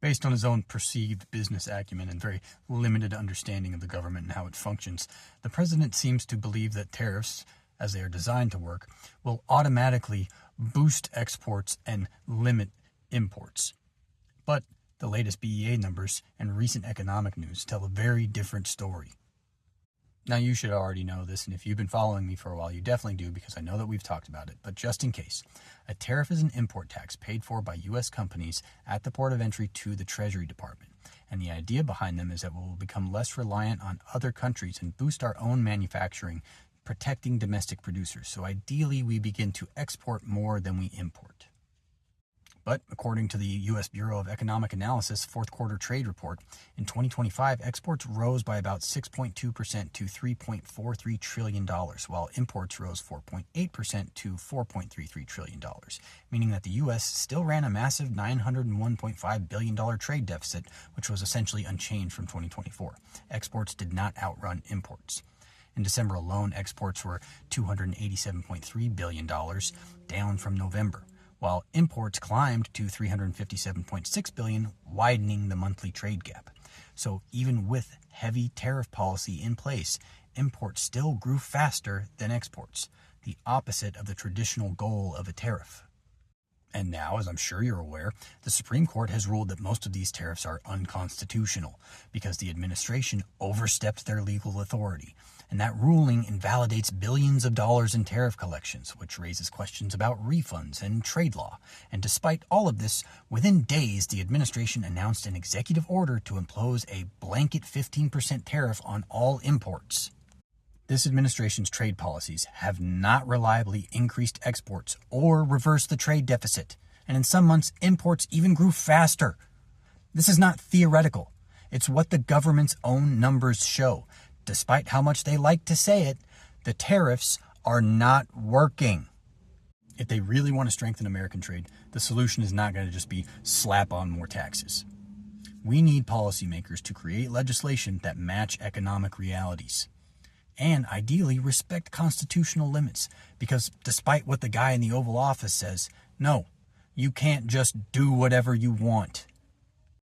Based on his own perceived business acumen and very limited understanding of the government and how it functions, the president seems to believe that tariffs, as they are designed to work, will automatically boost exports and limit imports. But the latest BEA numbers and recent economic news tell a very different story. Now, you should already know this, and if you've been following me for a while, you definitely do, because I know that we've talked about it. But just in case, a tariff is an import tax paid for by U.S. companies at the port of entry to the Treasury Department. And the idea behind them is that we will become less reliant on other countries and boost our own manufacturing, protecting domestic producers. So ideally, we begin to export more than we import. But according to the U.S. Bureau of Economic Analysis fourth quarter trade report, in 2025, exports rose by about 6.2% to $3.43 trillion, while imports rose 4.8% to $4.33 trillion, meaning that the U.S. still ran a massive $901.5 billion trade deficit, which was essentially unchanged from 2024. Exports did not outrun imports. In December alone, exports were $287.3 billion, down from November, while imports climbed to $357.6 billion, widening the monthly trade gap. So even with heavy tariff policy in place, imports still grew faster than exports, the opposite of the traditional goal of a tariff. And now, as I'm sure you're aware, the Supreme Court has ruled that most of these tariffs are unconstitutional because the administration overstepped their legal authority. And that ruling invalidates billions of dollars in tariff collections, which raises questions about refunds and trade law. And despite all of this, within days, the administration announced an executive order to impose a blanket 15% tariff on all imports. This administration's trade policies have not reliably increased exports or reversed the trade deficit, and in some months, imports even grew faster. This is not theoretical. It's what the government's own numbers show. Despite how much they like to say it, the tariffs are not working. If they really want to strengthen American trade, the solution is not going to just be slap on more taxes. We need policymakers to create legislation that match economic realities. And ideally respect constitutional limits, because despite what the guy in the Oval Office says, no, you can't just do whatever you want.